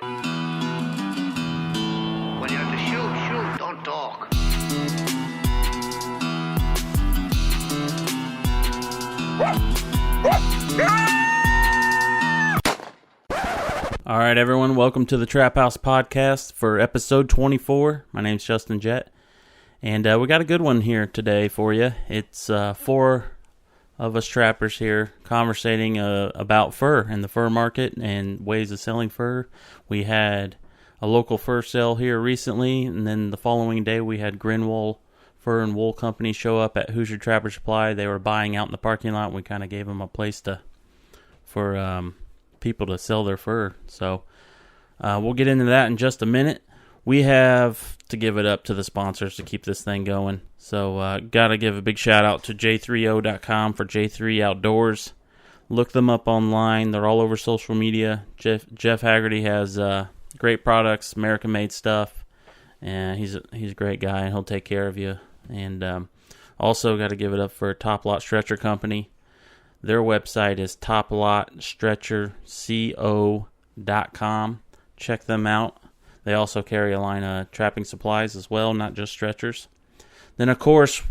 When you have to shoot, don't talk. All right, everyone, welcome to the Trap House Podcast for episode 24. My name's Justin Jett, and we got a good one here today for you. It's four of us trappers here conversating about fur and the fur market and ways of selling fur. We had a local fur sale here recently, and then the following day we had Greenwood Fur and Wool Company show up at Hoosier Trapper Supply. They were buying out in the parking lot, and we kind of gave them a place for people to sell their fur. So we'll get into that in just a minute. We have to give it up to the sponsors to keep this thing going. So got to give a big shout out to j3o.com for J3 Outdoors. Look them up online. They're all over social media. Jeff Haggerty has great products, American-made stuff, and he's a great guy, and he'll take care of you. And also got to give it up for Top Lot Stretcher Company. Their website is toplotstretcherco.com. Check them out. They also carry a line of trapping supplies as well, not just stretchers. Then, of course,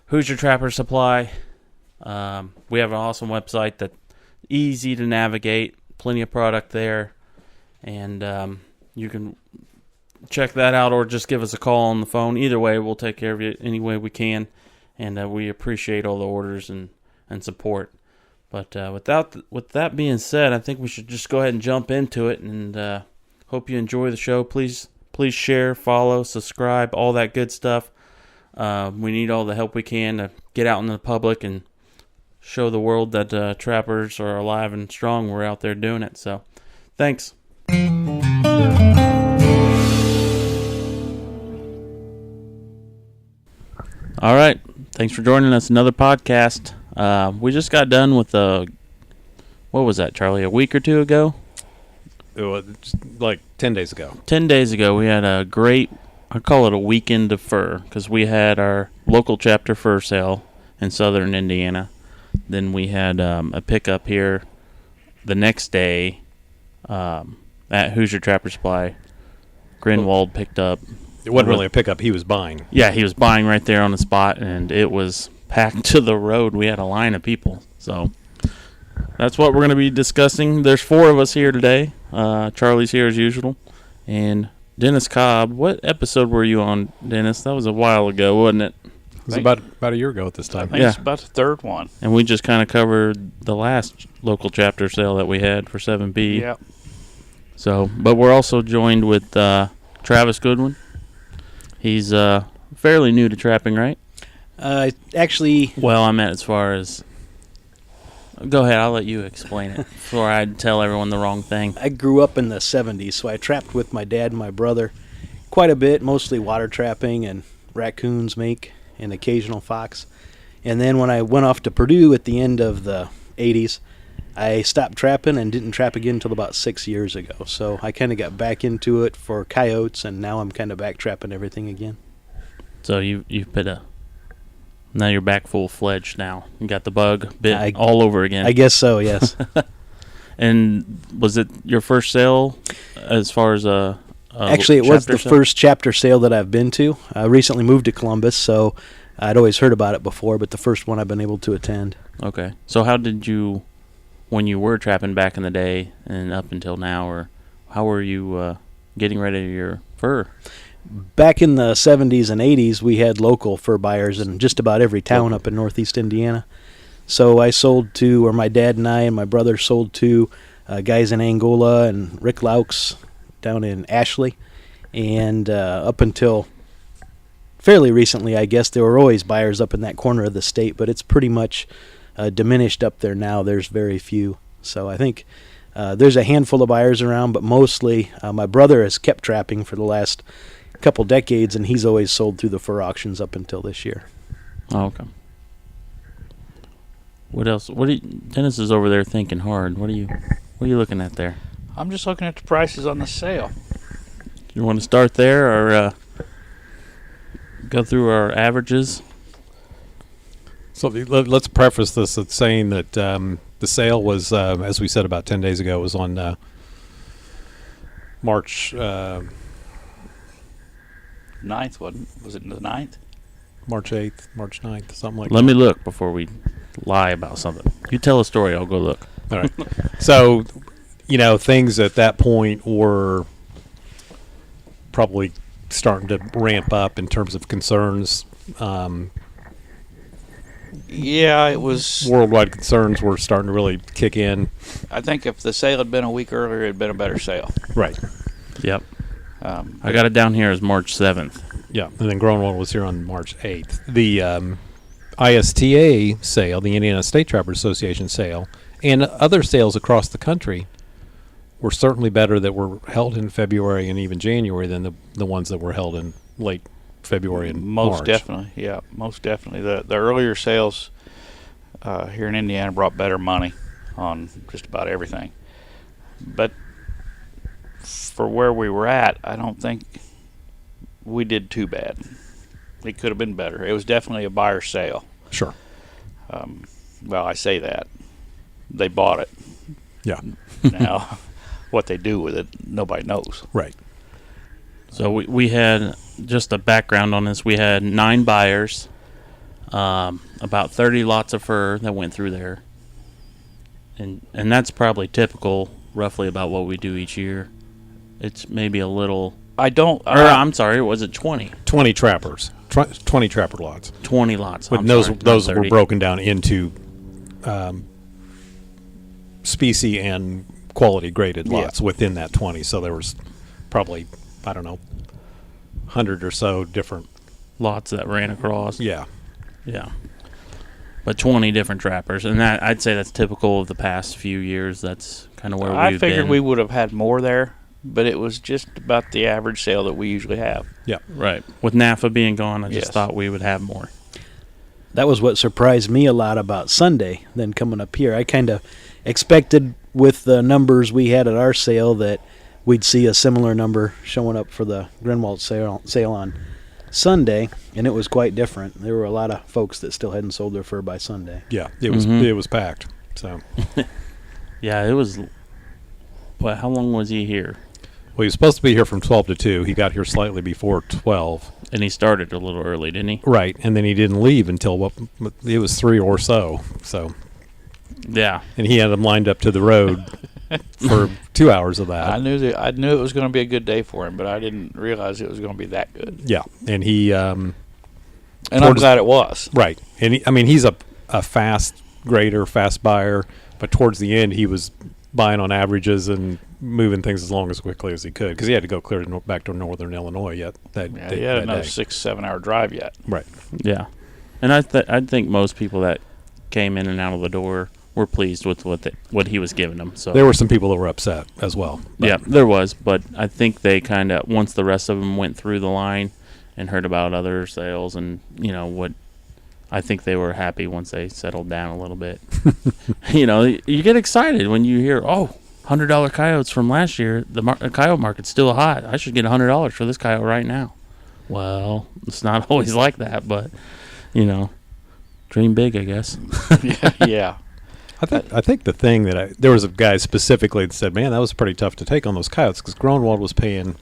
Hoosier Trapper Supply. We have an awesome website that's easy to navigate, plenty of product there, and you can check that out or just give us a call on the phone. Either way, we'll take care of you any way we can, and we appreciate all the orders and support. But with that being said, I think we should just go ahead and jump into it, and hope you enjoy the show. Please share, follow, subscribe, all that good stuff. We need all the help we can to get out in the public and show the world that trappers are alive and strong. We're out there doing it. So, thanks. All right. Thanks for joining us. Another podcast. We just got done with what was that, Charlie? A week or two ago? It was like 10 days ago. 10 days ago, we had a great, I call it a weekend of fur, because we had our local chapter fur sale in southern Indiana. Then we had a pickup here the next day at Hoosier Trapper Supply. Greenwood picked up. It wasn't really a pickup. He was buying. Yeah, he was buying right there on the spot, and it was packed to the road. We had a line of people. So that's what we're going to be discussing. There's four of us here today. Charlie's here as usual. And Dennis Cobb. What episode were you on, Dennis? That was a while ago, wasn't it? It was about a year ago at this time. I think it's about the third one. And we just kind of covered the last local chapter sale that we had for 7B. Yep. So, but we're also joined with Travis Goodwin. He's fairly new to trapping, right? Actually... Well, I meant as far as... Go ahead, I'll let you explain it before I tell everyone the wrong thing. I grew up in the 70s, so I trapped with my dad and my brother quite a bit, mostly water trapping and raccoons, mink, and occasional fox. And then when I went off to Purdue at the end of the 80s, I stopped trapping and didn't trap again until about 6 years ago. So I kind of got back into it for coyotes, and now I'm kind of back trapping everything again. So you've been now you're back full-fledged now. You got the bug bit all over again. I guess so, yes. And was it your first sale as far as Actually, it was the first chapter sale that I've been to. I recently moved to Columbus, so I'd always heard about it before, but the first one I've been able to attend. Okay. So how did you, when you were trapping back in the day and up until now, or how were you getting rid of your fur? Back in the 70s and 80s, we had local fur buyers in just about every town up in northeast Indiana. So I sold to, or my dad and I and my brother sold to guys in Angola and Rick Laux down in Ashley. And up until fairly recently, I guess, there were always buyers up in that corner of the state, but it's pretty much diminished up there now. There's very few. So I think there's a handful of buyers around, but mostly my brother has kept trapping for the last couple decades, and he's always sold through the fur auctions up until this year. Oh, okay. What else? Dennis is over there thinking hard. What are you looking at there? I'm just looking at the prices on the sale. You want to start there, or go through our averages? So let's preface this with saying that the sale was, as we said about 10 days ago, was on March 9th, was it the 9th? March 8th, March 9th, something like Let that. me look before we lie about something. You tell a story, I'll go look. All right. So, things at that point were probably starting to ramp up in terms of concerns. Yeah, it was. Worldwide concerns were starting to really kick in. I think if the sale had been a week earlier, it'd been a better sale. Right. Yep. I got it down here as March 7th. Yeah. And then Greenwood was here on March 8th. The ISTA sale, the Indiana State Trappers Association sale, and other sales across the country were certainly better that were held in February and even January than the ones that were held in late February and Most March. definitely, yeah, most definitely. The earlier sales here in Indiana brought better money on just about everything. But for where we were at, I don't think we did too bad. It could have been better. It was definitely a buyer sale. Sure. Well, I say that. They bought it. Yeah. Now, what they do with it, nobody knows. Right. So we had, just a background on this, we had 9 buyers, about 30 lots of fur that went through there. And that's probably typical, roughly about what we do each year. It's maybe a little... I don't... I'm sorry, was it 20? 20 trappers. 20 trapper lots. 20 lots. But I'm those sorry, not those were 30. broken down into species and quality graded lots within that 20. So there was probably, I don't know, 100 or so different. Lots that ran across. Yeah. Yeah. But 20 different trappers. And that, I'd say that's typical of the past few years. That's kind of where I we've figured been. we would have had more there, but it was just about the average sale that we usually have. Yeah. Right. With NAFA being gone, I just Yes. thought we would have more. That was what surprised me a lot about Sunday, then coming up here. I kind of expected with the numbers we had at our sale that we'd see a similar number showing up for the Greenwood sale on Sunday, and it was quite different. There were a lot of folks that still hadn't sold their fur by Sunday. Yeah. It was Mhm. it was packed. So Yeah, it was... Well, how long was he here? well, he was supposed to be here from 12 to 2. He got here slightly before 12. And he started a little early, didn't he? Right. And then he didn't leave until it was 3 or so. So Yeah. and he had them lined up to the road for 2 hours of that. I knew it was going to be a good day for him, but I didn't realize it was going to be that good. Yeah. And he And I'm Towards- glad it was. right. And he's a fast grader, fast buyer, but towards the end he was buying on averages and moving things as quickly as he could because he had to go clear back to northern Illinois yet that Yeah, day, he had that another day. 6-7 hour drive yet. Right. Yeah. And I think most people that came in and out of the door were pleased with what he was giving them. So There were some people that were upset as well. But yeah, there was, but I think they kind of, once the rest of them went through the line and heard about other sales and, what, I think they were happy once they settled down a little bit. You get excited when you hear, $100 coyotes from last year, the coyote market's still hot. I should get $100 for this coyote right now. Well, it's not always like that, but, dream big, I guess. Yeah. I think the thing that there was a guy specifically that said, man, that was pretty tough to take on those coyotes because Greenwood was paying.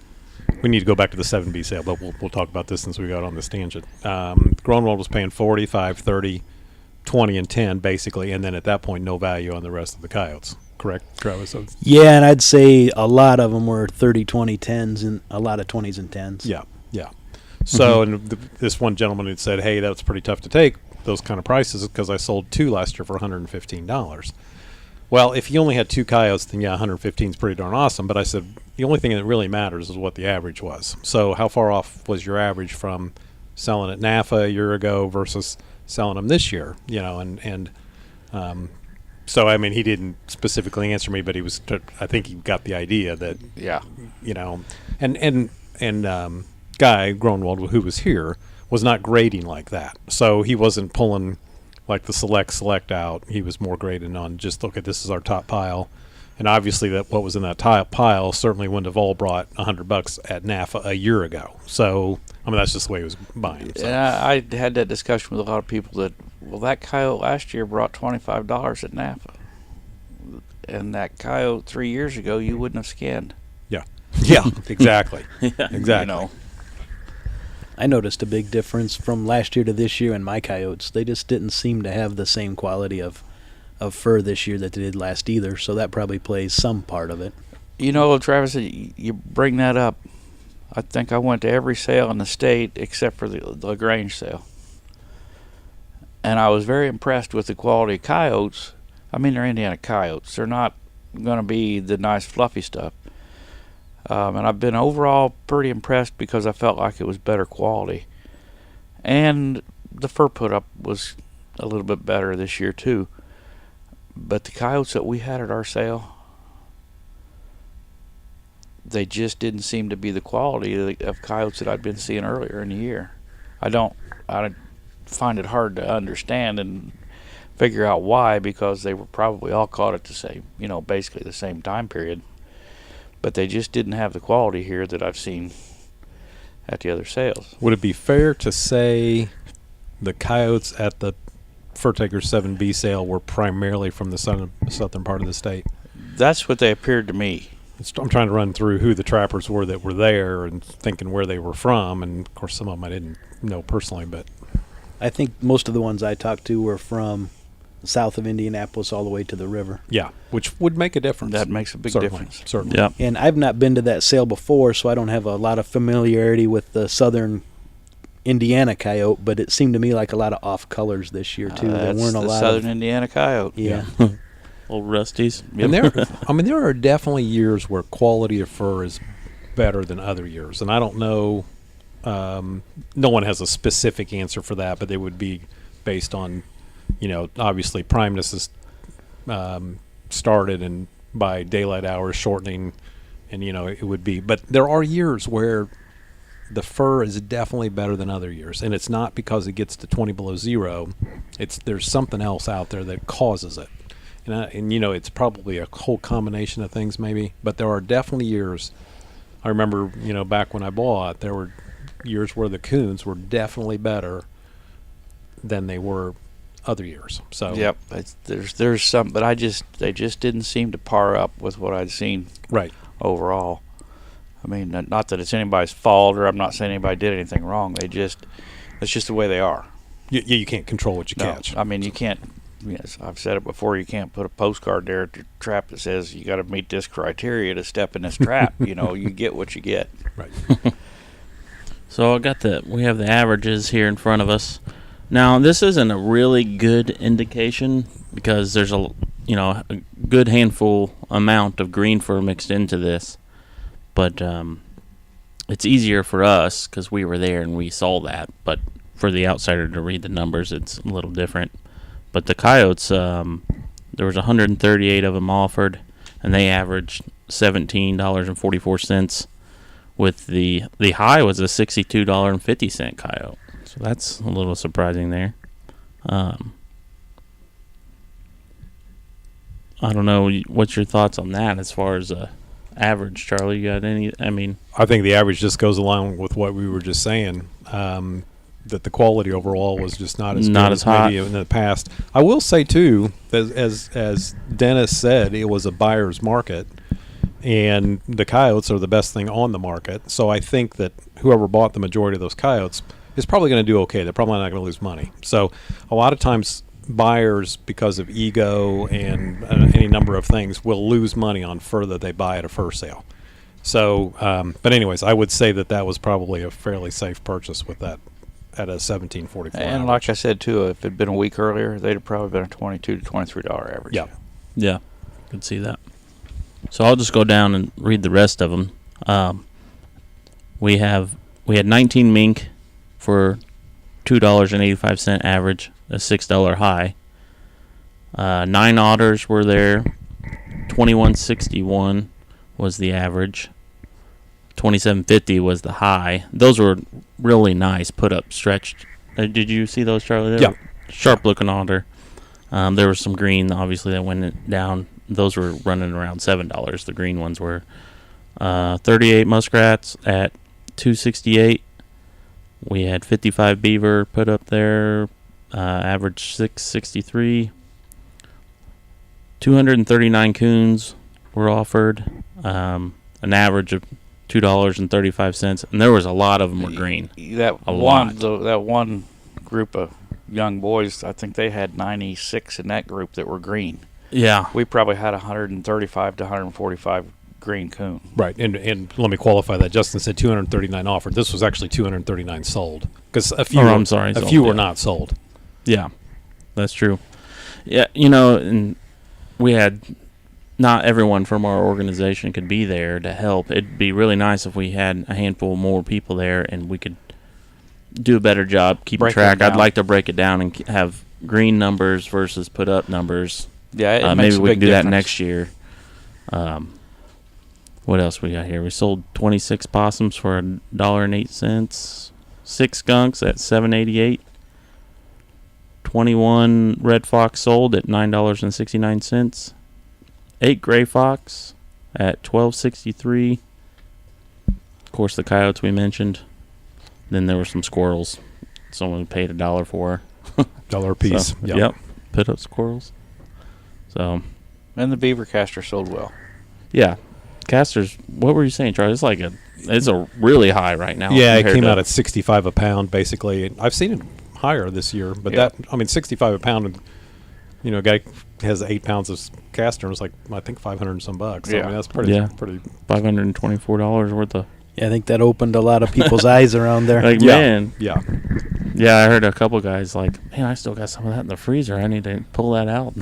We need to go back to the 7B sale, but we'll talk about this since we got on this tangent. Greenwood was paying 45, 30, 20, and 10 basically, and then at that point, no value on the rest of the coyotes. Correct, Travis? So, Yeah, and I'd say a lot of them were 30, 20, 10s, and a lot of 20s and 10s. yeah. So, and this one gentleman had said, hey, that's pretty tough to take those kind of prices because I sold 2 last year for $115. Well, if you only had 2 coyotes, then yeah, 115 is pretty darn awesome. But I said the only thing that really matters is what the average was. So how far off was your average from selling at NAFA a year ago versus selling them this year? So I mean, he didn't specifically answer me, but I think he got the idea that Yeah. and guy Greenwood who was here was not grading like that. So he wasn't pulling like the select out. He was more grading on just, okay, this is our top pile. And obviously that what was in that pile certainly wouldn't have all brought $100 at NAFA a year ago. So, I mean, that's just the way he was buying. So. And I had that discussion with a lot of people that coyote last year brought $25 at NAFA. And that coyote 3 years ago, you wouldn't have skinned. Yeah. Yeah, exactly. Exactly. You know, I noticed a big difference from last year to this year in my coyotes. They just didn't seem to have the same quality of fur this year that they did last either, so that probably plays some part of it. you know, Travis, you bring that up. I think I went to every sale in the state except for the LaGrange sale. And I was very impressed with the quality of coyotes. I mean, they're Indiana coyotes. They're not going to be the nice fluffy stuff. And I've been overall pretty impressed because I felt like it was better quality. And the fur put up was a little bit better this year too. But the coyotes that we had at our sale, they just didn't seem to be the quality of coyotes that I'd been seeing earlier in the year. I find it hard to understand and figure out why, because they were probably all caught at the same, basically the same time period. But they just didn't have the quality here that I've seen at the other sales. Would it be fair to say the coyotes at the Fur Taker 7B sale were primarily from the southern part of the state? That's what they appeared to me. I'm trying to run through who the trappers were that were there and thinking where they were from, and of course some of them I didn't know personally, but I think most of the ones I talked to were from south of Indianapolis all the way to the river. yeah, which would make a difference. That makes a big Certainly, difference. Certainly. Yeah. And I've not been to that sale before, so I don't have a lot of familiarity with the southern Indiana coyote, but it seemed to me like a lot of off colors this year too. There That's weren't a the lot Southern of Indiana coyote. yeah. Old Rusties. And there are definitely years where quality of fur is better than other years, and I don't know. No one has a specific answer for that, but they would be based on, obviously primeness is started and by daylight hours shortening, and it would be. But there are years where the fur is definitely better than other years, and it's not because it gets to 20 below zero. There's something else out there that causes it. And it's probably a whole combination of things maybe, but there are definitely years. I remember, back when I bought, there were years where the coons were definitely better than they were other years. So Yep, there's some, but they just didn't seem to par up with what I'd seen right. overall. I mean, not that it's anybody's fault, or I'm not saying anybody did anything wrong. It's just the way they are. You can't control what you No, catch. I mean, you can't. Yes, I've said it before. You can't put a postcard there at your trap that says you got to meet this criteria to step in this trap. You get what you get. Right. So we have the averages here in front of us. Now, this isn't a really good indication because there's a good handful amount of green fur mixed into this, but it's easier for us because we were there and we saw that. But for the outsider to read the numbers, it's a little different. But the coyotes, there was 138 of them offered, and they averaged $17.44. With the high was a $62.50 coyote, so that's a little surprising there. I don't know, what's your thoughts on that as far as average, Charlie? You got any? I mean, I think the average just goes along with what we were just saying. That the quality overall was just not as hot maybe in the past. I will say too, as Dennis said, it was a buyer's market, and the coyotes are the best thing on the market. So I think that whoever bought the majority of those coyotes is probably going to do okay. They're probably not going to lose money. So a lot of times buyers, because of ego and any number of things, will lose money on fur that they buy at a fur sale. So, but anyways, I would say that was probably a fairly safe purchase with that. At a $17.44. And average. like I said too, if it had been a week earlier, they'd have probably been a $22 to $23 average. yeah, could see that. So I'll just go down and read the rest of them. We had 19 mink for $2.85 average, a $6 high. 9 otters were there, $21.61 was the average. $27.50 was the high. Those were really nice, put up, stretched. Did you see those, Charlie? Yeah. Sharp looking otter. There was some green, obviously, that went down. Those were running around $7. The green ones were. 38 muskrats at $2.68. We had 55 beaver put up there, average $6.63. 239 coons were offered, an average of $2.35, and there was a lot of them were green. That A one, lot. that one group of young boys, I think they had 96 in that group that were green. Yeah. We probably had 135 to 145 green coon. Right, and let me qualify that. Justin said 239 offered. This was actually 239 sold because a few. I'm sorry, a sold, few were yeah. not sold. Yeah, that's true. Yeah, and we had not everyone from our organization could be there to help. It'd be really nice if we had a handful more people there and we could do a better job keeping Break track. it down. I'd like to break it down and have green numbers versus put up numbers. Yeah, it Maybe makes a we big can do that difference. next year. What else we got here? We sold 26 possums for $1.08. 6 skunks at $7.88. 21 red fox sold at $9.69. 8 gray fox at $12.63. Of course, the coyotes we mentioned. Then there were some squirrels. Someone paid $1 for. $1 a piece. So, yep. Put up squirrels. So, And the beaver castor sold well. yeah. Casters, what were you saying, Charlie? It's a really high right now. Yeah, it compared came to- out at 65 a pound, basically. I've seen it higher this year, but Yeah. 65 a pound, and, a guy has 8 pounds of castor, and it's like, I think 500 and some bucks. So, Yeah. that's pretty, Yeah. pretty. $524 worth of. Yeah, I think that opened a lot of people's eyes around there. Like, Yeah. man. Yeah. Yeah, I heard a couple guys like, man, I still got some of that in the freezer. I need to pull that out.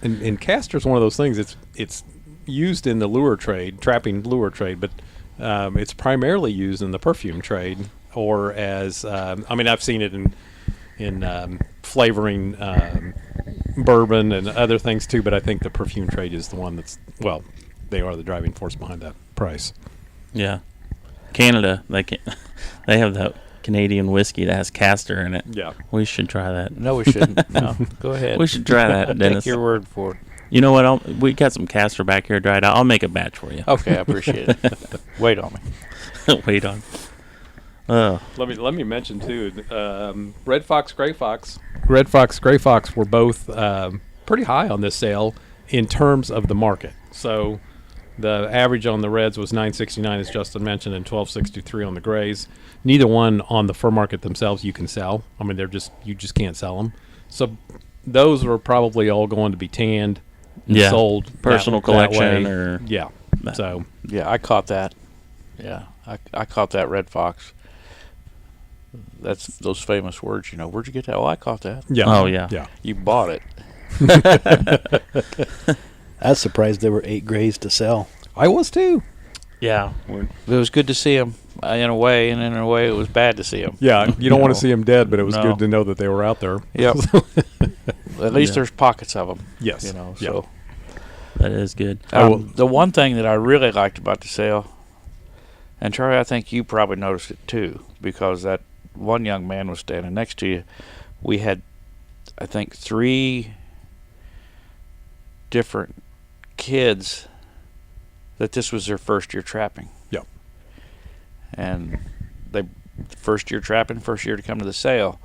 And castor's one of those things. It's used in the lure trade, trapping lure trade, but it's primarily used in the perfume trade, or as I've seen it in flavoring bourbon and other things too. But I think the perfume trade is the one they are the driving force behind that price. Yeah. Canada, they have that Canadian whiskey that has castor in it. Yeah. We should try that. No, we shouldn't. No, go ahead. We should try that, Dennis. Take your word for it. You know what? We got some castor back here dried out. I'll make a batch for you. Okay, I appreciate it. Wait on me. Wait on. Oh, Let me mention too. Red fox, gray fox. Red fox, gray fox were both pretty high on this sale in terms of the market. So the average on the reds was $9.69, as Justin mentioned, and $12.63 on the grays. Neither one on the fur market themselves you can sell. I mean, you just can't sell them. So those were probably all going to be tanned and yeah. sold Personal that collection way. or Yeah. So Yeah, I caught that. Yeah, I caught that red fox. That's those famous words, Where'd you get that? Oh, I caught that. yeah. Oh, yeah. Yeah. You bought it. I was surprised there were 8 grays to sell. I was too. yeah. It was good to see them in a way, and in a way, it was bad to see them. Yeah, you don't want to see them dead, but it was No. good to know that they were out there. Yep. At least Yeah. there's pockets of them. Yes. So. Yeah. That is good. The one thing that I really liked about the sale, and Charlie, I think you probably noticed it too, because that one young man was standing next to you. We had, I think, 3 different kids that this was their first year trapping. Yep. And they first year trapping, first year to come to the sale.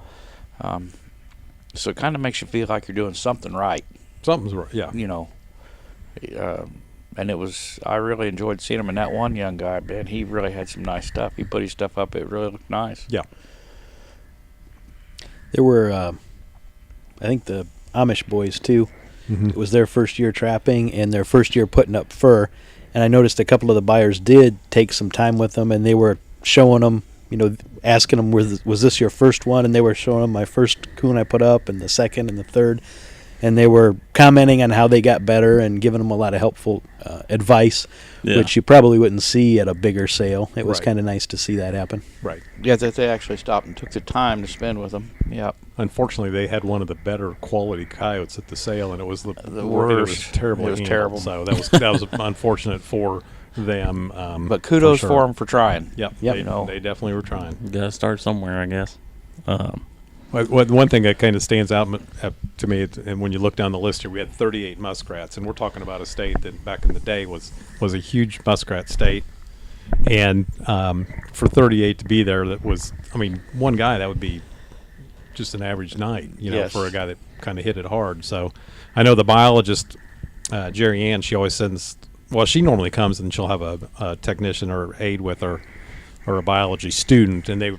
So it kind of makes you feel like you're doing something right. Something's right. Yeah. And I really enjoyed seeing him. And that one young guy, man, he really had some nice stuff. He put his stuff up. It really looked nice. Yeah. There were, I think, the Amish boys, too. Mm-hmm. It was their first year trapping and their first year putting up fur. And I noticed a couple of the buyers did take some time with them, and they were showing them, asking them, was this your first one? And they were showing them my first coon I put up, and the second and the third. And they were commenting on how they got better and giving them a lot of helpful advice, Yeah. which you probably wouldn't see at a bigger sale. It was Right. kind of nice to see that happen. Right. Yeah, that they actually stopped and took the time to spend with them. Yep. Unfortunately, they had one of the better quality coyotes at the sale, and it was The it was worst. terribly It was handled. terrible. So that was unfortunate for them. But kudos sure. for them for trying. Yep. Yep. They definitely were trying. You gotta start somewhere, I guess. One thing that kind of stands out to me, and when you look down the list here, we had 38 muskrats, and we're talking about a state that back in the day was a huge muskrat state, and for 38 to be there, that was, one guy, that would be just an average night, Yes. for a guy that kind of hit it hard. So I know the biologist, Jerry Ann, she always sends Well, she normally comes and she'll have a technician or aide with her, or a biology student, and they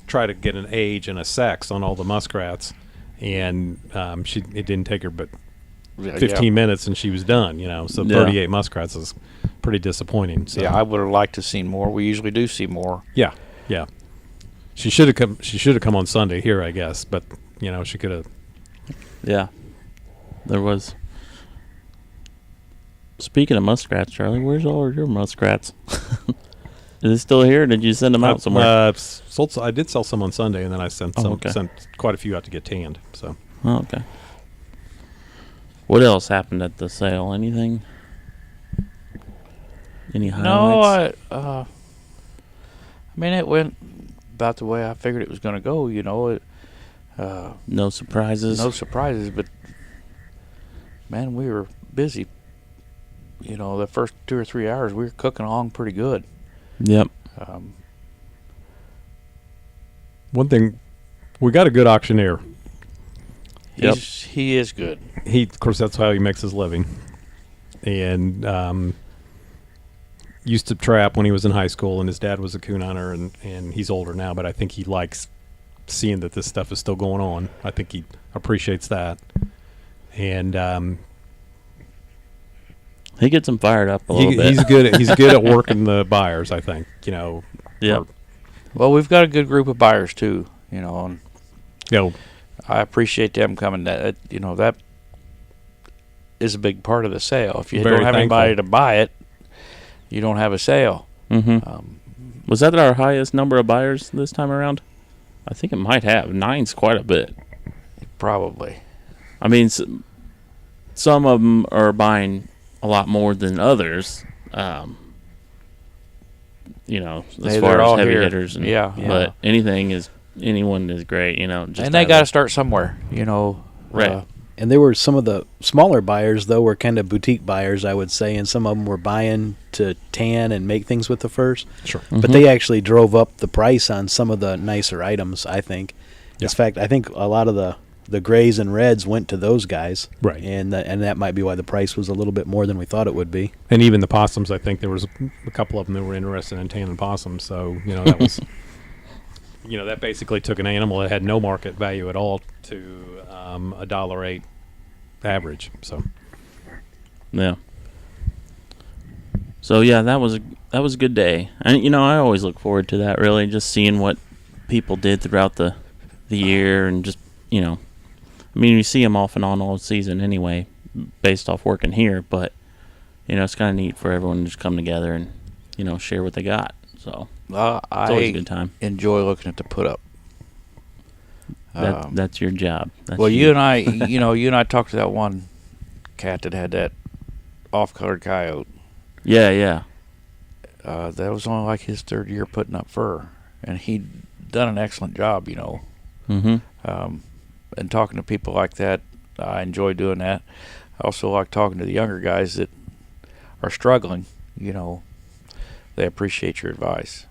try to get an age and a sex on all the muskrats, and it didn't take her but 15 minutes and she was done. So 38 muskrats is pretty disappointing. So. Yeah, I would have liked to seen more. We usually do see more. Yeah. She should have come. She should have come on Sunday here, I guess, but she could have. Yeah, there was. Speaking of muskrats, Charlie, where's all of your muskrats? Is it still here, or did you send them out somewhere? I did sell some on Sunday, and then I sent quite a few out to get tanned. So. Oh, okay. What else happened at the sale? Anything? Any highlights? No, I mean, it went about the way I figured it was going to go. No surprises. No surprises, but man, we were busy. The first 2 or 3 hours we were cooking along pretty good. Yep. One thing, we got a good auctioneer. He is good. Of course, that's how he makes his living. And used to trap when he was in high school, and his dad was a coon hunter, and he's older now, but I think he likes seeing that this stuff is still going on. I think he appreciates that. And he gets them fired up a little bit. He's good at working the buyers, I think. Yeah. Well, we've got a good group of buyers too. And I appreciate them coming. That is a big part of the sale. If you don't have anybody to buy it, you don't have a sale. Mm-hmm. Was that our highest number of buyers this time around? I think it might have. 9's quite a bit. Probably. I mean, some of them are buying a lot more than others. As far as heavy hitters. But anyone is great. And they got to start somewhere. Right. And there were some of the smaller buyers, though, were kind of boutique buyers, I would say, and some of them were buying to tan and make things with the furs. Sure. Mm-hmm. But they actually drove up the price on some of the nicer items, I think. Yeah. In fact, I think a lot of the grays and reds went to those guys. Right. And that might be why the price was a little bit more than we thought it would be. And even the possums, I think there was a couple of them that were interested in tanning possums. So, that was... that basically took an animal that had no market value at all to $1.08 average. So, yeah. So that was a good day, and I always look forward to that. Really, just seeing what people did throughout the year, and just I mean, you see them off and on all season anyway, based off working here. But it's kind of neat for everyone to just come together and share what they got. So. It's always a good time. Enjoy looking at the put up. That's your job. You and I talked to that one cat that had that off-colored coyote. Yeah. That was only like his third year putting up fur, and he'd done an excellent job. Mm-hmm. And talking to people like that, I enjoy doing that. I also like talking to the younger guys that are struggling. They appreciate your advice.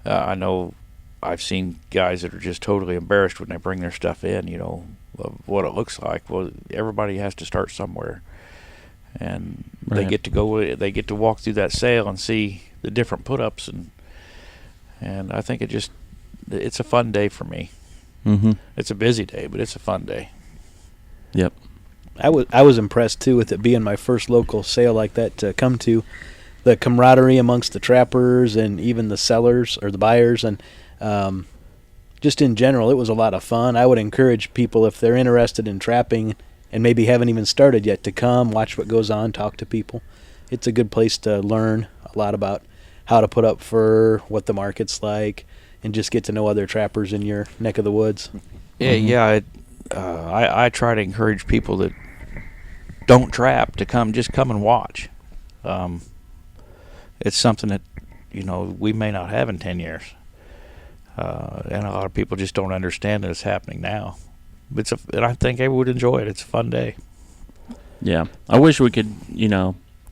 I know I've seen guys that are just totally embarrassed when they bring their stuff in, of what it looks like. Well, everybody has to start somewhere, and they get to walk through that sale and see the different put-ups, and I think it's a fun day for me. Mm-hmm. It's a busy day, but it's a fun day. Yep. I was impressed too with it being my first local sale like that to come to. The camaraderie amongst the trappers and even the sellers or the buyers, and just in general, it was a lot of fun. I would encourage people, if they're interested in trapping and maybe haven't even started yet, to come, watch what goes on, talk to people. It's a good place to learn a lot about how to put up fur, what the market's like, and just get to know other trappers in your neck of the woods. Yeah. I try to encourage people that don't trap to come and watch. It's something that we may not have in 10 years, and a lot of people just don't understand that it's happening now. And I think everyone would enjoy it. It's a fun day. Yeah, I wish we could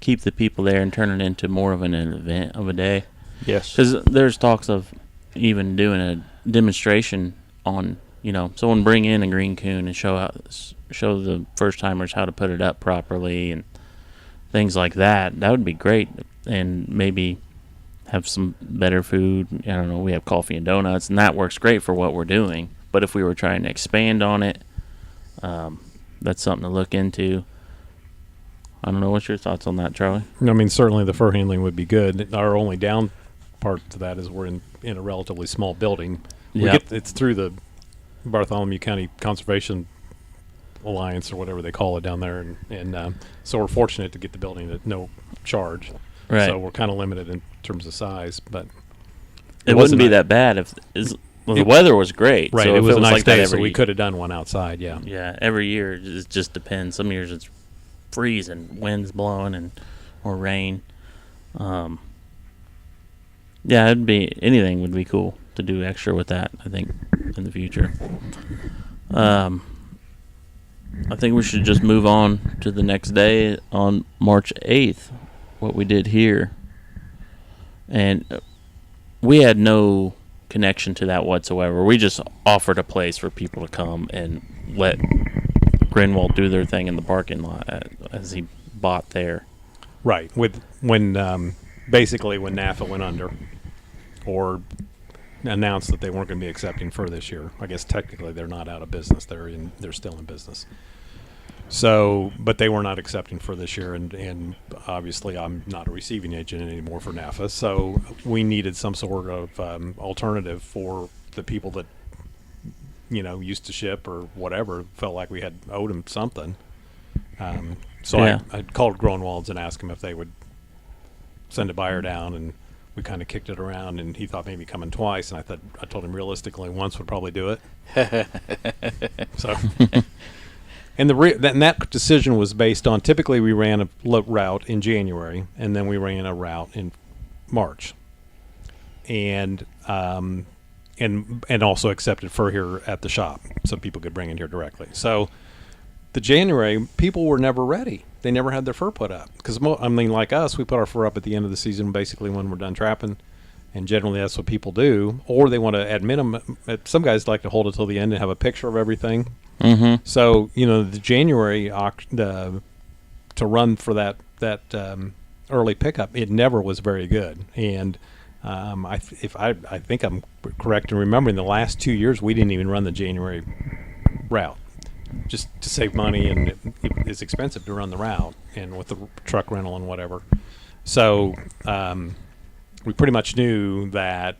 keep the people there and turn it into more of an event of a day. Yes, because there's talks of even doing a demonstration on someone bring in a green coon and show show the first timers how to put it up properly and things like that. That would be great, and maybe have some better food. I don't know. We have coffee and donuts, and that works great for what we're doing. But if we were trying to expand on it, that's something to look into. I don't know. What's your thoughts on that, Charlie? I mean, certainly the fur handling would be good. Our only down part to that is we're in a relatively small building. It's through the Bartholomew County Conservation Alliance or whatever they call it down there, and so we're fortunate to get the building at no charge. Right. So we're kind of limited in terms of size, but it wouldn't be that bad if the weather was great. Right. So it if was a nice like day, so we could have done one outside. Yeah. Yeah. Every year it just depends. Some years it's freezing, winds blowing, or rain. Yeah, anything would be cool to do extra with that, I think, in the future. I think we should just move on to the next day on March 8th, what we did here. And we had no connection to that whatsoever. We just offered a place for people to come and let Greenwood do their thing in the parking lot as he bought there. Right. Basically when NAFA went under or announced that they weren't going to be accepting fur this year. I guess technically they're not out of business. They're still in business. So, but they were not accepting for this year, and obviously I'm not a receiving agent anymore for NAFA. So we needed some sort of alternative for the people that used to ship or whatever, felt like we had owed them something. I called Greenwood and asked him if they would send a buyer down, and we kind of kicked it around, and he thought maybe coming twice, and I told him realistically once would probably do it. So, and that decision was based on, typically we ran a route in January, and then we ran a route in March, and also accepted fur here at the shop, so people could bring it here directly. So the January, people were never ready. They never had their fur put up. Because, like us, we put our fur up at the end of the season, basically when we're done trapping. And generally that's what people do. Or they want to, at minimum, some guys like to hold it till the end and have a picture of everything. Mm-hmm. So, the January to run for that early pickup, it never was very good. And I think I'm correct in remembering the last 2 years we didn't even run the January route, just to save money, and it's expensive to run the route and with the truck rental and whatever. So we pretty much knew that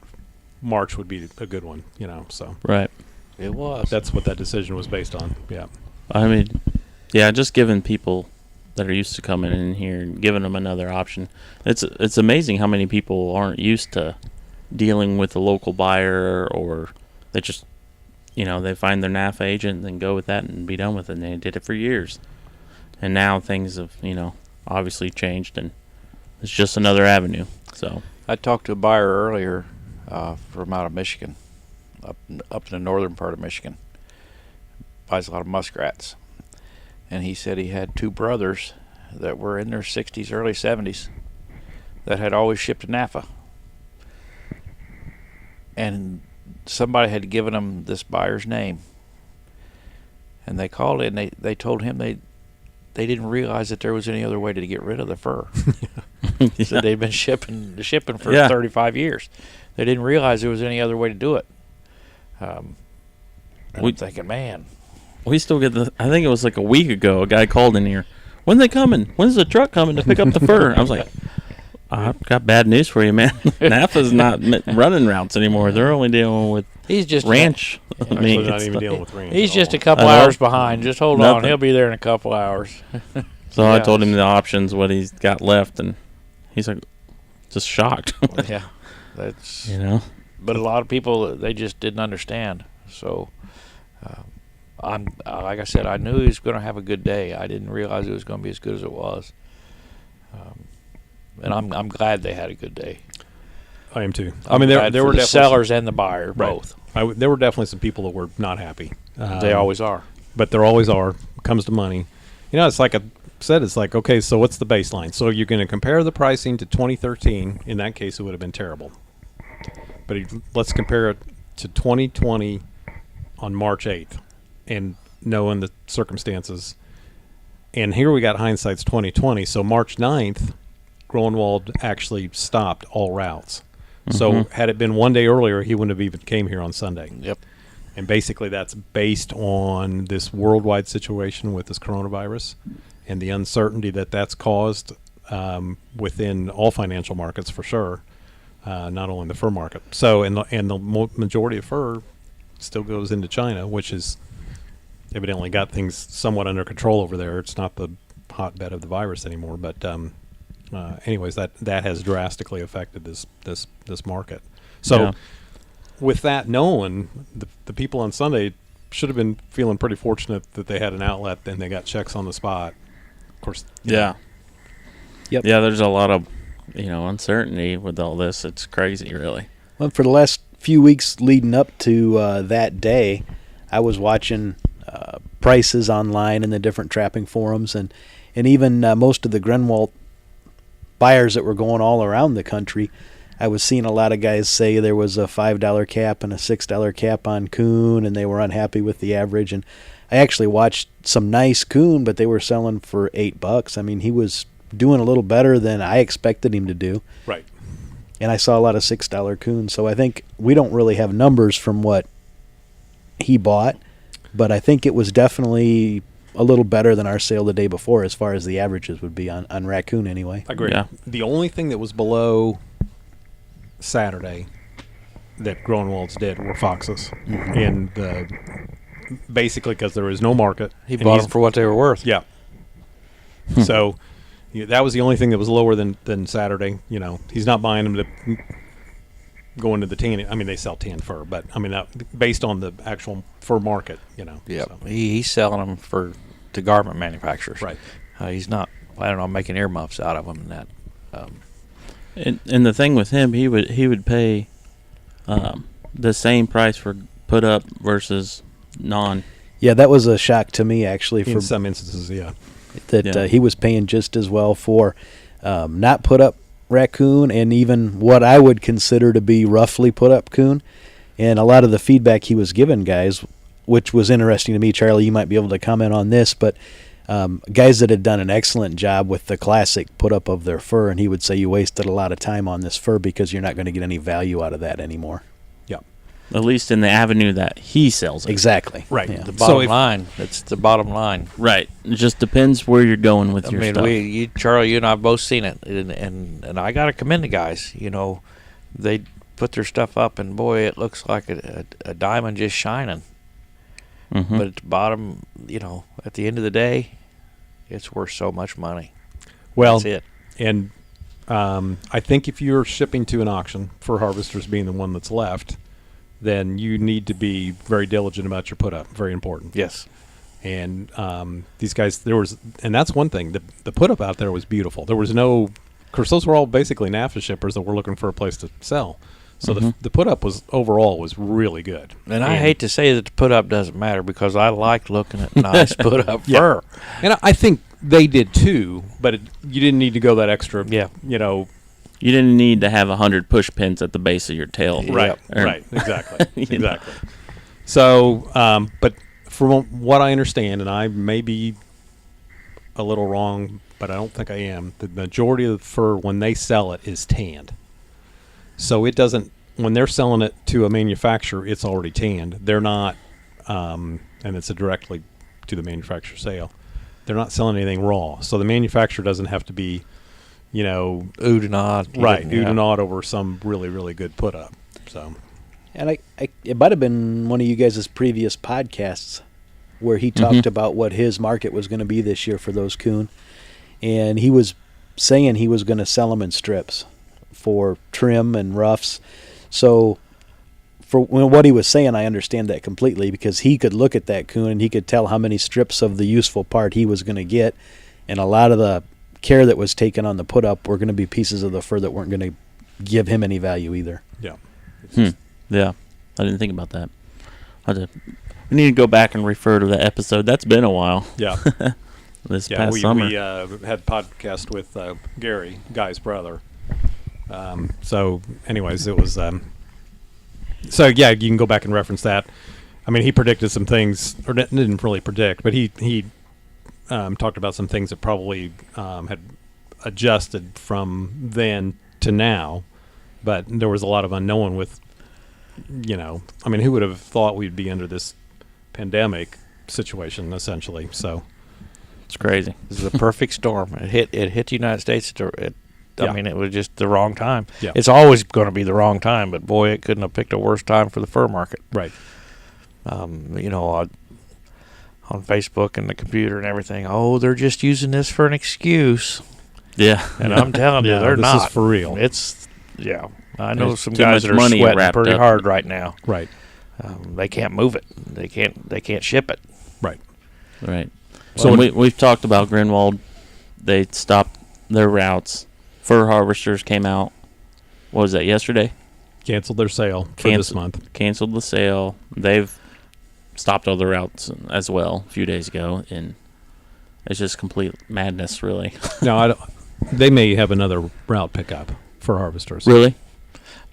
March would be a good one, so right. It was. That's what that decision was based on. Yeah. I mean, yeah, just giving people that are used to coming in here and giving them another option. It's amazing how many people aren't used to dealing with a local buyer, or they just, they find their NAFA agent and go with that and be done with it. And they did it for years. And now things have, obviously changed, and it's just another avenue. So I talked to a buyer earlier from out of Michigan, up in the northern part of Michigan. Buys a lot of muskrats. And he said he had two brothers that were in their 60s, early 70s that had always shipped to NAFA. And somebody had given them this buyer's name. And they called it, and they told him they didn't realize that there was any other way to get rid of the fur. Yeah. So they'd been shipping for 35 years. They didn't realize there was any other way to do it. I'm thinking, man. We still get I think it was like a week ago, a guy called in here. When's they coming? When's the truck coming to pick up the fur? I was like, I've got bad news for you, man. NAFA's not running routes anymore. They're only dealing with ranch. Actually, not even dealing with ranch. He's just a couple hours behind. Just hold on. He'll be there in a couple hours. So I told him the options, what he's got left, and he's like, just shocked. Yeah. That's But a lot of people, they just didn't understand. So like I said, I knew he was going to have a good day. I didn't realize it was going to be as good as it was. And I'm glad they had a good day. I am too. I mean, there were the sellers and the buyer, both. There were definitely some people that were not happy. They always are. But there always are. When it comes to money. It's like I said, it's like, okay, so what's the baseline? So you're going to compare the pricing to 2013. In that case, it would have been terrible. But let's compare it to 2020 on March 8th. And knowing the circumstances. And here we got hindsight's 2020. So March 9th, Greenwood actually stopped all routes. So had it been one day earlier, he wouldn't have even came here on Sunday. Yep. And basically that's based on this worldwide situation with this coronavirus and the uncertainty that that's caused within all financial markets for sure, not only the fur market. So and the majority of fur still goes into China, which is evidently got things somewhat under control over there. It's not the hotbed of the virus anymore, but anyways, that has drastically affected this market. So with that known, the people on Sunday should have been feeling pretty fortunate that they had an outlet and they got checks on the spot. Of course. Yeah. Yep. Yeah, there's a lot of, uncertainty with all this. It's crazy, really. Well, for the last few weeks leading up to that day, I was watching prices online in the different trapping forums, and even most of the Greenwood buyers that were going all around the country. I was seeing a lot of guys say there was a $5 cap and a $6 cap on coon, and they were unhappy with the average. And I actually watched some nice coon, but they were selling for $8. I mean, he was doing a little better than I expected him to do. Right. And I saw a lot of $6 coon. So I think we don't really have numbers from what he bought, but I think it was definitely a little better than our sale the day before as far as the averages would be on raccoon anyway. I agree. Yeah. The only thing that was below Saturday that Greenwoods did were foxes. And basically because there was no market. He bought them for what they were worth. Yeah. So that was the only thing that was lower than Saturday. He's not buying them to go into the tan. I mean, they sell tan fur, but I mean, that, based on the actual fur market, Yeah, So. he's selling them to garment manufacturers. Right. He's not planning on making earmuffs out of them and that. And the thing with him, he would pay the same price for put up versus non. Yeah, that was a shock to me actually. In some instances, yeah. That he was paying just as well for not put up raccoon and even what I would consider to be roughly put up coon. And a lot of the feedback he was giving guys, which was interesting to me, Charlie, you might be able to comment on this, but guys that had done an excellent job with the classic put up of their fur, and he would say you wasted a lot of time on this fur because you're not going to get any value out of that anymore. Yeah. At least in the avenue that he sells it. Exactly. Right. Yeah. The bottom line. That's the bottom line. Right. It just depends where you're going with your stuff. Charlie, you and I have both seen it, and I got to commend the guys. They put their stuff up, and boy, it looks like a diamond just shining. Mm-hmm. But at the bottom, at the end of the day, it's worth so much money. Well, That's it. And I think if you're shipping to an auction, fur harvesters being the one that's left, then you need to be very diligent about your put up. Very important. Yes. And these guys, and that's one thing. The put up out there was beautiful. There was no, of course, those were all basically NAFTA shippers that were looking for a place to sell. So the put up was really good. And I hate to say that the put up doesn't matter because I like looking at nice put up fur. And I think they did too, but you didn't need to go that extra. Yeah. You didn't need to have 100 push pins at the base of your tail. Right. Or- Right. Exactly. Exactly. So, but from what I understand, and I may be a little wrong, but I don't think I am, the majority of the fur, when they sell it, is tanned. So it doesn't, when they're selling it to a manufacturer, it's already tanned. They're not, and it's a directly to the manufacturer sale. They're not selling anything raw. So the manufacturer doesn't have to be, Ood and odd. right, ood and odd over some really, really good put up. So, And it might have been one of you guys' previous podcasts where he talked about what his market was going to be this year for those coon. And he was saying he was going to sell them in strips for trim and ruffs. So for what he was saying, I understand that completely because he could look at that coon and he could tell how many strips of the useful part he was going to get. And a lot of the care that was taken on the put up were going to be pieces of the fur that weren't going to give him any value either. yeah. Yeah. I didn't think about that. We need to go back and refer to the episode. That's been a while. Yeah. This Yeah, past we summer. had a podcast with Gary, Guy's brother. So anyways, it was... so, yeah, you can go back and reference that. I mean, he predicted some things, or didn't really predict, but he talked about some things that probably had adjusted from then to now. But there was a lot of unknown with, I mean, who would have thought we'd be under this pandemic situation, essentially? So It's crazy. This is a perfect storm. It hit the United States. I mean, it was just the wrong time. Yeah. It's always going to be the wrong time, but boy, it couldn't have picked a worse time for the fur market. Right. On Facebook and the computer and everything, they're just using this for an excuse. Yeah. And I'm telling you, they're this not. is for real. I know There's some too guys much that are money sweating wrapped pretty up. hard right now. Right. They can't move it. They can't ship it. Right. Right. So So we've talked about Greenwood. They stopped their routes. Fur harvesters came out. What was that, yesterday? Canceled their sale for this month. Canceled the sale. They've stopped all the routes as well a few days ago, and it's just complete madness, really. No, they may have another route pickup for harvesters. Really?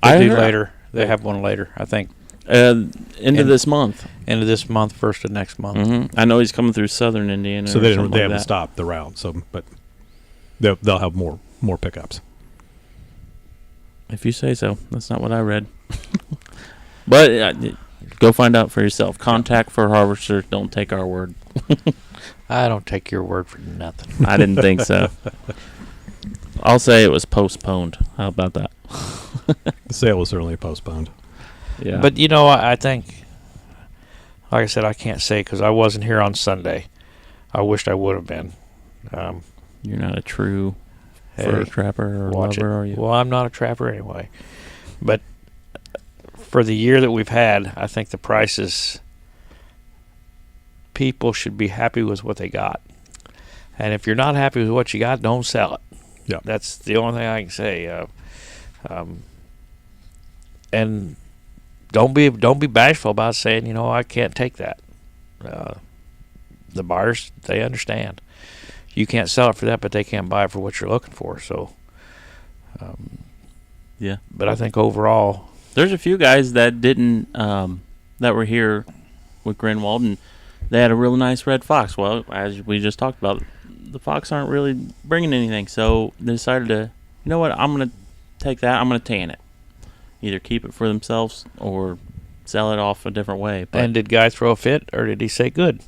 They do heard- later. They have one later, I think. Into this month. End of this month, first of next month. I know he's coming through southern Indiana. So or they something haven't like that. stopped the route. So, but they'll have more pickups. If you say so. That's not what I read. But go find out for yourself. Contact Fur Harvesters. Don't take our word. I don't take your word for nothing. I didn't think so. I'll say it was postponed. How about that? The sale was certainly postponed. Yeah. But, I think, like I said, I can't say because I wasn't here on Sunday. I wished I would have been. You're not a true Hey, fur trapper or watch lover, it. are you? Well, I'm not a trapper anyway. But for the year that we've had, I think the prices, people should be happy with what they got. And if you're not happy with what you got, don't sell it. Yeah. That's the only thing I can say. And don't be bashful about saying, I can't take that. The buyers, they understand. You can't sell it for that, but they can't buy it for what you're looking for. So, Yeah. but I think overall, There's a few guys that didn't, that were here with Greenwood, and they had a really nice red fox. Well, as we just talked about, the fox aren't really bringing anything, so they decided to, you know what, I'm going to take that, I'm going to tan it. Either keep it for themselves or sell it off a different way. But and did Guy throw a fit, or did he say good?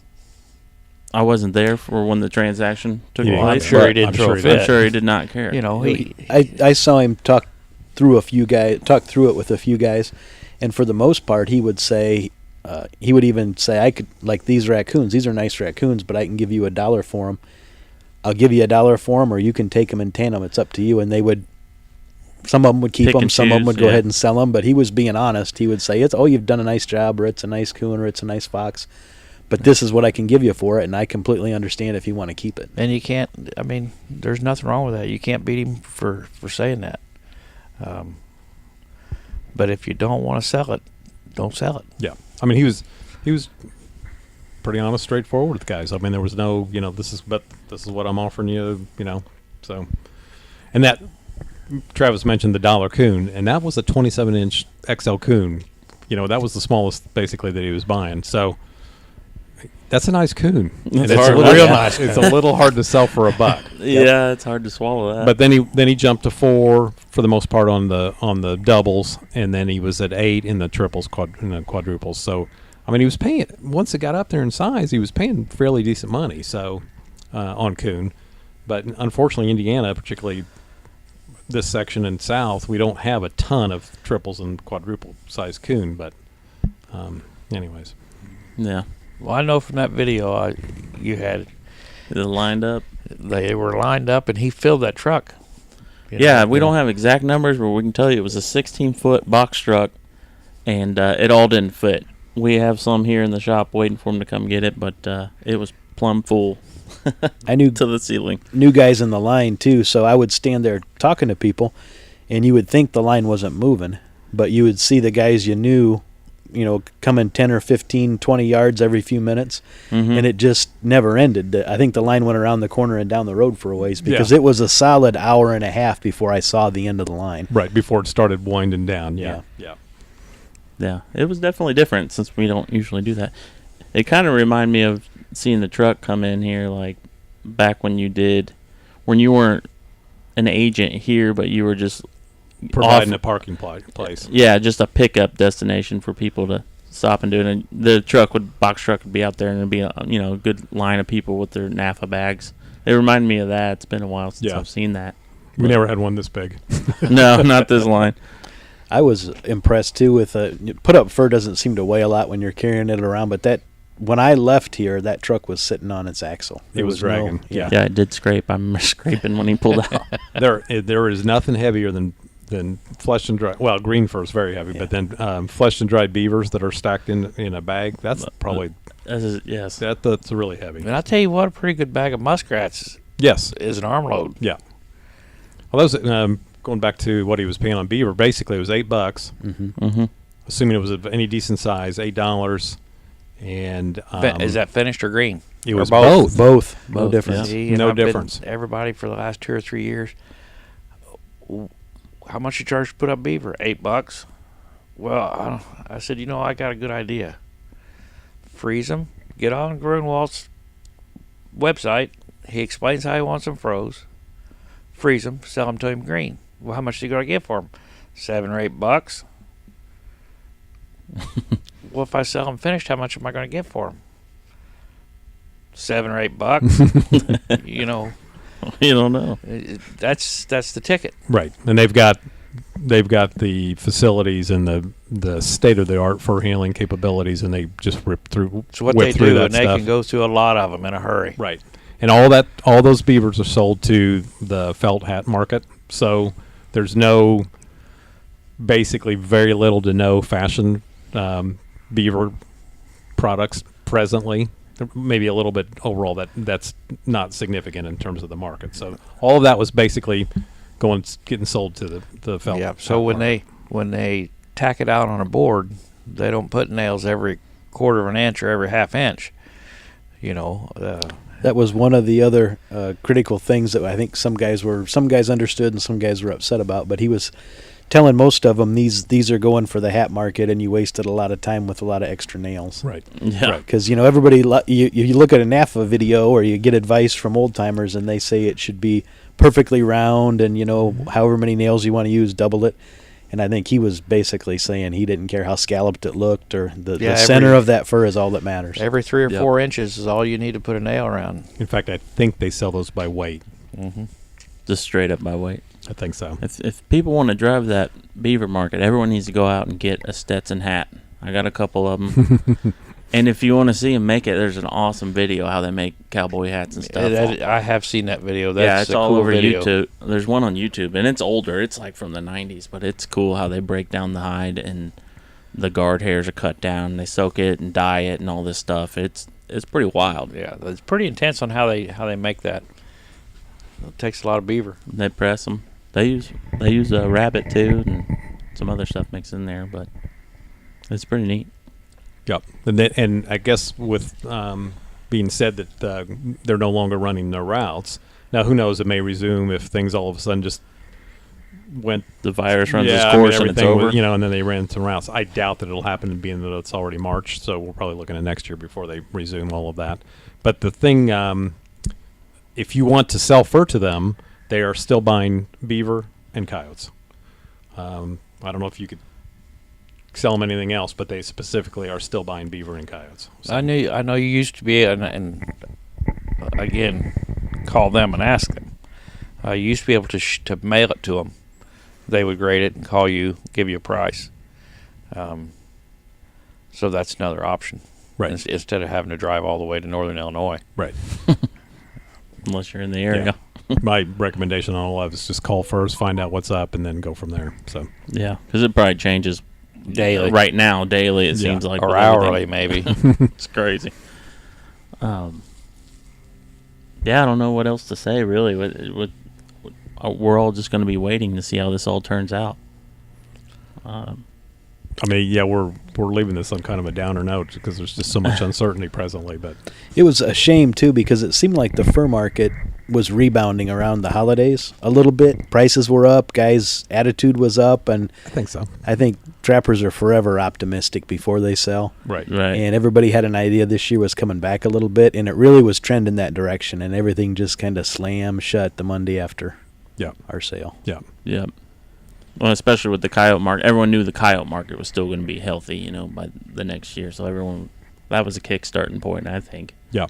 I wasn't there for when the transaction took Yeah, place. I'm sure he but didn't I'm throw sure a he fit. I'm sure he did not care. I saw him talk through it with a few guys, and for the most part, he would say, he would even say, I could, like, these raccoons, these are nice raccoons, but I can give you $1 for them. I'll give you $1 for them, or you can take them and tan them. It's up to you. And they would, some of them would keep Pick them, and some of them choose, would go yeah. ahead and sell them. But he was being honest. He would say, you've done a nice job, or it's a nice coon, or it's a nice fox. But this is what I can give you for it, and I completely understand if you want to keep it. And you can't. I mean, there's nothing wrong with that. You can't beat him for saying that. But if you don't want to sell it, don't sell it. Yeah. I mean, he was pretty honest, straightforward with guys. I mean, there was no, this is what I'm offering you, so. And that, Travis mentioned the dollar coon, and that was a 27-inch XL coon. That was the smallest, basically, that he was buying. So that's a nice coon. It's And hard- a little, real nice It's a little hard to sell for $1. Yeah, it's hard to swallow that. But then he jumped to 4 for the most part on the doubles, and then he was at 8 in the triples, quadruples. So, I mean, he was paying, once it got up there in size, he was paying fairly decent money. So, on coon, but unfortunately, Indiana, particularly this section in south, we don't have a ton of triples and quadruple size coon. But, anyways, yeah. Well, I know from that video you had, They're lined up. they were lined up, and he filled that truck. Yeah, we don't have exact numbers, but we can tell you it was a 16-foot box truck, and it all didn't fit. We have some here in the shop waiting for them to come get it, but it was plumb full I knew to the ceiling. new guys in the line too, so I would stand there talking to people, and you would think the line wasn't moving, but you would see the guys you knew, coming 10 or 15, 20 yards every few minutes, and it just never ended. I think the line went around the corner and down the road for a ways because it was a solid hour and a half before I saw the end of the line. right before it started winding down. Yeah. Yeah, it was definitely different since we don't usually do that. It kind of reminded me of seeing the truck come in here, like back when you weren't an agent here, but you were just Providing a parking place. Yeah, just a pickup destination for people to stop and do it. And the box truck would be out there, and it'd be a good line of people with their NAFA bags. It reminded me of that. It's been a while since I've seen that. We never had one this big. No, not this line. I was impressed too with put up fur doesn't seem to weigh a lot when you're carrying it around, but when I left here, that truck was sitting on its axle. It was dragging. Yeah, it did scrape. I remember scraping when he pulled out. There is nothing heavier than flesh and dry. Well, green fur is very heavy, but then flesh and dried beavers that are stacked in a bag. That's probably yes. That's really heavy. And I'll tell you what, a pretty good bag of muskrats is an armload. Yeah. Well, those going back to what he was paying on beaver. Basically, it was $8. Mm-hmm. Assuming it was of any decent size, $8. And Is that finished or green? it was Both. Both, No difference. See, and No I've been- difference. Everybody for the last 2 or 3 years. How much you charge to put up beaver? $8. Well, I said, I got a good idea. Freeze them. Get on Greenwood's website. He explains how he wants them froze. Freeze them. Sell them to him green. Well, how much are you going to get for them? $7 or $8. Well, if I sell them finished, how much am I going to get for them? $7 or $8. You don't know. That's the ticket. right, and they've got the facilities and the state of the art fur handling capabilities, and they just whip through. So what whip they through do, that and they stuff. can go through a lot of them in a hurry. Right. And all those beavers are sold to the felt hat market. So there's basically very little to no fashion beaver products presently. Maybe a little bit overall. That's not significant in terms of the market. So all of that was basically getting sold to the felt. Yeah. So when they tack it out on a board, they don't put nails every quarter of an inch or every half inch. That was one of the other critical things that I think some guys understood and some guys were upset about. But he was telling most of them these are going for the hat market, and you wasted a lot of time with a lot of extra nails. Right. Yeah. Because everybody you look at a NAFA video or you get advice from old timers, and they say it should be perfectly round, and however many nails you want to use, double it. And I think he was basically saying he didn't care how scalloped it looked, or the center of that fur is all that matters. Every 3 or 4 inches is all you need to put a nail around. In fact, I think they sell those by weight. Mm-hmm. Just straight up by weight. I think so. If people want to drive that beaver market, everyone needs to go out and get a Stetson hat. I got a couple of them. And if you want to see them make it, there's an awesome video how they make cowboy hats and stuff. I have seen that video. That's it's a all cool over video. YouTube. There's one on YouTube, and it's older. It's like from the 90s, but it's cool how they break down the hide and the guard hairs are cut down. And they soak it and dye it and all this stuff. It's pretty wild. Yeah, it's pretty intense on how they make that. It takes a lot of beaver. They press them. They use a rabbit too, and some other stuff mixed in there, but it's pretty neat. Yep. And I guess with being said that they're no longer running their routes, now who knows, it may resume if things all of a sudden just went. The virus runs its Yeah, course and it's everything over. and then they ran some routes. I doubt that it'll happen, being that it's already March, so we're probably looking at next year before they resume all of that. But the thing, if you want to sell fur to them, they are still buying beaver and coyotes. I don't know if you could sell them anything else, but they specifically are still buying beaver and coyotes. So, I know you used to be, and again, call them and ask them. You used to be able to mail it to them. They would grade it and call you, give you a price. So that's another option. Right. Instead of having to drive all the way to northern Illinois. right. Unless you're in the area. My recommendation on all of it is just call first, find out what's up, and then go from there. So Yeah, because it probably changes Daily. right now. Daily, it seems like, Or with hourly, everything. maybe. It's crazy. Yeah, I don't know what else to say, really. We're all just going to be waiting to see how this all turns out. I mean, yeah, we're leaving this on kind of a downer note because there's just so much uncertainty presently. But It was a shame, too, because it seemed like the fur market was rebounding around the holidays a little bit. Prices were up, guys' attitude was up, and I think so. I think trappers are forever optimistic before they sell. Right. Right. And everybody had an idea this year was coming back a little bit, and it really was trending that direction, and everything just kind of slammed shut the Monday after Yeah. our sale. Yeah. Yep. Well, especially with the coyote market, everyone knew the coyote market was still going to be healthy, by the next year. So that was a kick-starting point, I think. Yeah.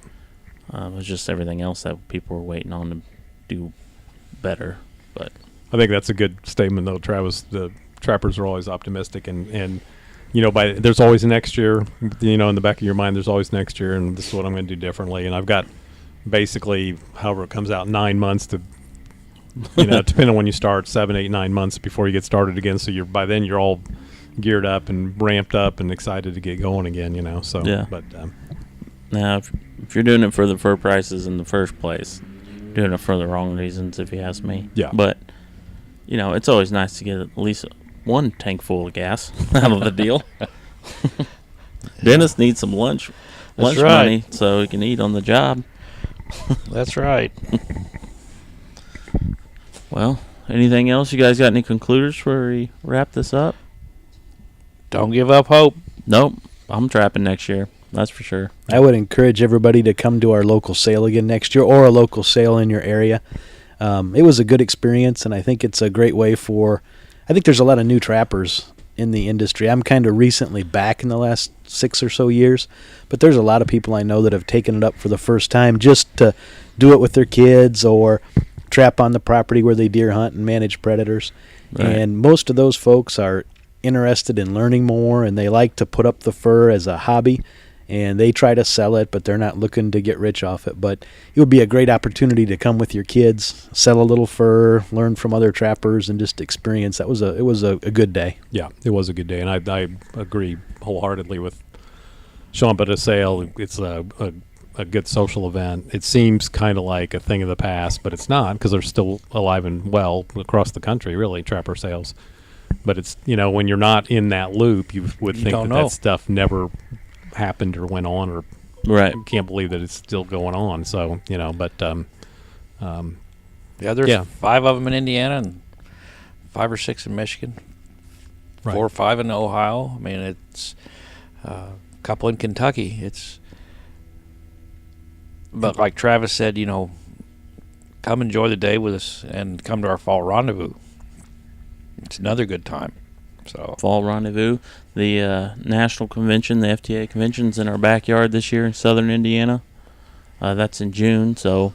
It was just everything else that people were waiting on to do better. But I think that's a good statement, though, Travis. The trappers are always optimistic, and there's always next year. In the back of your mind, there's always next year, and this is what I'm going to do differently. And I've got basically, however it comes out, 9 months to, depending on when you start, 7, 8, 9 months before you get started again. So by then you're all geared up and ramped up and excited to get going again. So Yeah. But now, if you're doing it for the fur prices in the first place, you're doing it for the wrong reasons, if you ask me. Yeah. But it's always nice to get at least one tank full of gas out of the deal. Dennis needs some lunch right. money so he can eat on the job. That's right. Well, anything else? You guys got any concluders before we wrap this up? Don't give up hope. Nope. I'm trapping next year. That's for sure. I would encourage everybody to come to our local sale again next year, or a local sale in your area. It was a good experience, and I think it's a great way I think there's a lot of new trappers in the industry. I'm kind of recently back in the last 6 or so years, but there's a lot of people I know that have taken it up for the first time just to do it with their kids or trap on the property where they deer hunt and manage predators. Right. And most of those folks are interested in learning more, and they like to put up the fur as a hobby, and they try to sell it, but they're not looking to get rich off it. But it would be a great opportunity to come with your kids, sell a little fur, learn from other trappers, and just experience. It was a good day. yeah, it was a good day, and I agree wholeheartedly with Sean. But a sale, it's a good social event. It seems kind of like a thing of the past, but it's not, because they're still alive and well across the country, really, trapper sales. But it's, when you're not in that loop, you would think that stuff never happened or went on, or Right. can't believe that it's still going on. So, but There's 5 of them in Indiana and 5 or 6 in Michigan. Right. 4 or 5 in Ohio. I mean, it's a couple in Kentucky. But like Travis said, come enjoy the day with us and come to our fall rendezvous. It's another good time. So Fall rendezvous, the national convention, the FTA convention's in our backyard this year in southern Indiana. That's in June, so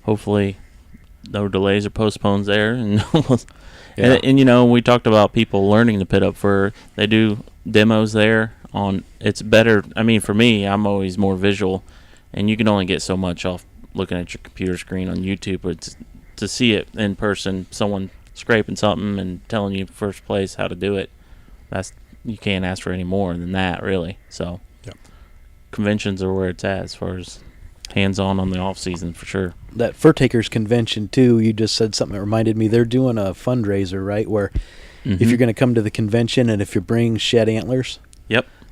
hopefully no delays or postpones there. And and we talked about people learning to pit up fur. They do demos there on. It's better. I mean, for me, I'm always more visual, and you can only get so much off looking at your computer screen on YouTube. But to see it in person, someone scraping something and telling you first place how to do it, you can't ask for any more than that, really. So conventions are where it's at as far as hands-on on the off season, for sure. That Fur Takers convention too, you just said something that reminded me. They're doing a fundraiser, right, where if you're going to come to the convention and if you bring shed antlers,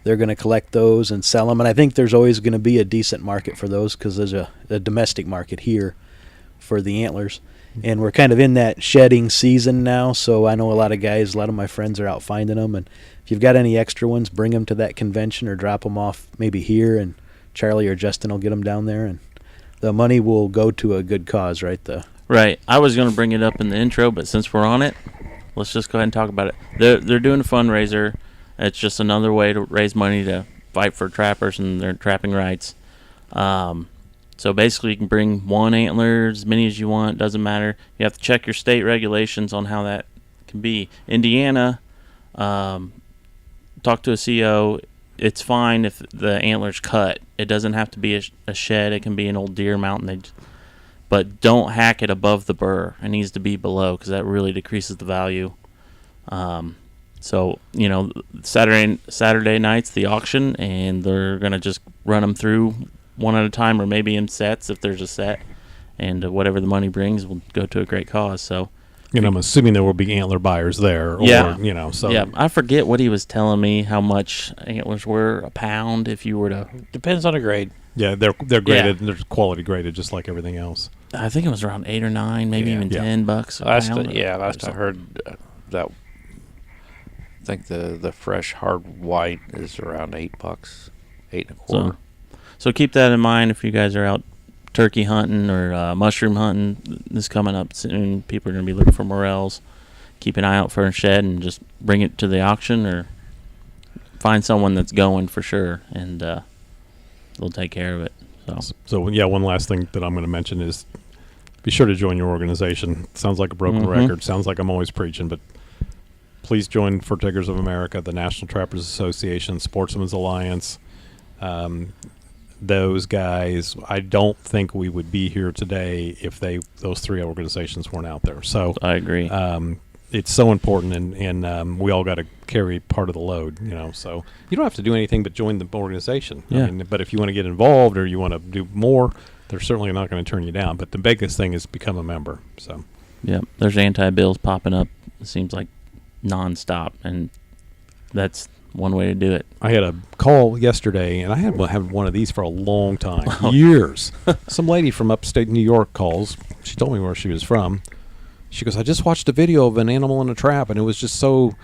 they're going to collect those and sell them. And I think there's always going to be a decent market for those, because there's a domestic market here for the antlers. And we're kind of in that shedding season now, so I know a lot of my friends are out finding them. And if you've got any extra ones, bring them to that convention or drop them off maybe here, and Charlie or Justin will get them down there. And the money will go to a good cause, right? Right. I was going to bring it up in the intro, but since we're on it, let's just go ahead and talk about it. They're doing a fundraiser. It's just another way to raise money to fight for trappers and their trapping rights. So basically, you can bring one antler, as many as you want. Doesn't matter. You have to check your state regulations on how that can be. Indiana, talk to a CO. It's fine if the antler's cut. It doesn't have to be a shed. It can be an old deer mountain. But don't hack it above the burr. It needs to be below, because that really decreases the value. So, Saturday night's the auction, and they're going to just run them through one at a time, or maybe in sets if there's a set, and whatever the money brings will go to a great cause. So And I'm assuming there will be antler buyers there. Or, Yeah. So Yeah, I forget what he was telling me, how much antlers were a pound if you were to. Depends on the grade. Yeah, they're graded. They're quality graded, just like everything else. I think it was around 8 or 9, maybe even $10 a pound. Last I heard that. I think the fresh hard white is around $8, $8.25. So keep that in mind if you guys are out turkey hunting or mushroom hunting. This is coming up soon. People are going to be looking for morels. Keep an eye out for a shed and just bring it to the auction or find someone that's going for sure, and they'll take care of it. So one last thing that I'm going to mention is be sure to join your organization. Sounds like a broken record. Sounds like I'm always preaching, but please join Fur Takers of America, the National Trappers Association, Sportsman's Alliance. Those guys, I don't think we would be here today if those three organizations weren't out there. So I agree. It's so important, and we all got to carry part of the load, So you don't have to do anything but join the organization. Yeah. But if you want to get involved or you want to do more, they're certainly not going to turn you down. But the biggest thing is become a member. So yeah, there's anti-bills popping up. It seems like nonstop, and that's one way to do it. I had a call yesterday, and I had one of these for a long time, years. Some lady from upstate New York calls. She told me where she was from. She goes, I just watched a video of an animal in a trap, and it was just so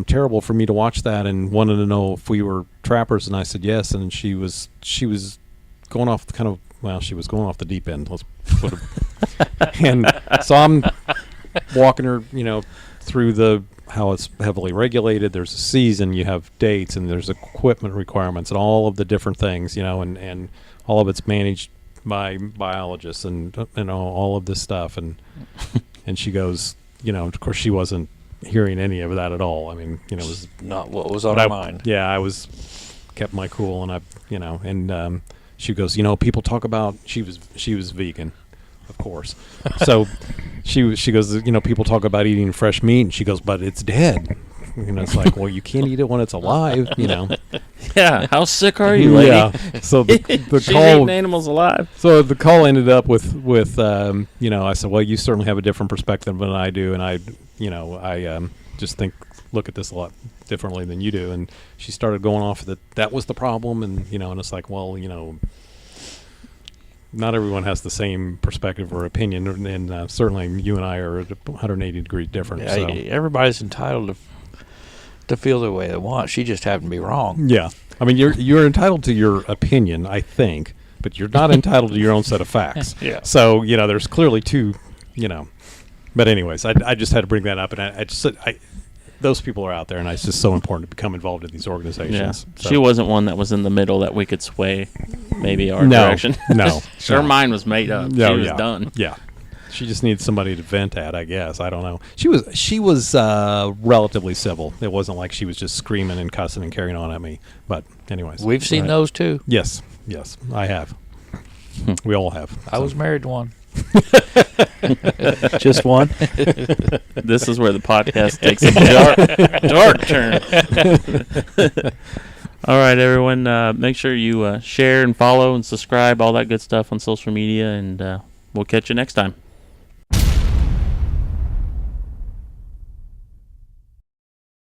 terrible for me to watch that, and wanted to know if we were trappers. And I said yes, and she was going off she was going off the deep end. Let's put it. And so I'm walking her, through how it's heavily regulated. There's a season, you have dates, and there's equipment requirements, and all of the different things, and all of it's managed by biologists and all of this stuff, and she goes, of course she wasn't hearing any of that at all. I mean, it was not what was on her mind. Yeah, I kept my cool, and and she goes, people talk about she was vegan, of course. So she goes, people talk about eating fresh meat, and she goes, but it's dead. It's like, well, you can't eat it when it's alive, Yeah, how sick are you, lady? Yeah. So the She's call, eating animals alive. So the call ended up with I said, well, you certainly have a different perspective than I do, and I just look at this a lot differently than you do. And she started going off that was the problem, and and it's like, well, not everyone has the same perspective or opinion, and certainly you and I are 180 degrees different. Yeah, so. Everybody's entitled to feel the way they want. She just happened to be wrong. Yeah, I mean you're entitled to your opinion, I think, but you're not entitled to your own set of facts. Yeah. So there's clearly two, But anyways, I just had to bring that up, and I just said those people are out there, and it's just so important to become involved in these organizations. Yeah. So. She wasn't one that was in the middle that we could sway maybe our direction. No. Her mind was made up. She was done. Yeah. She just needs somebody to vent at, I guess. I don't know. She was relatively civil. It wasn't like she was just screaming and cussing and carrying on at me. But anyways. We've seen those too. Yes, I have. We all have. I was married to one. Just one? This is where the podcast takes a dark turn. All right, everyone. Make sure you share and follow and subscribe, all that good stuff on social media, and we'll catch you next time.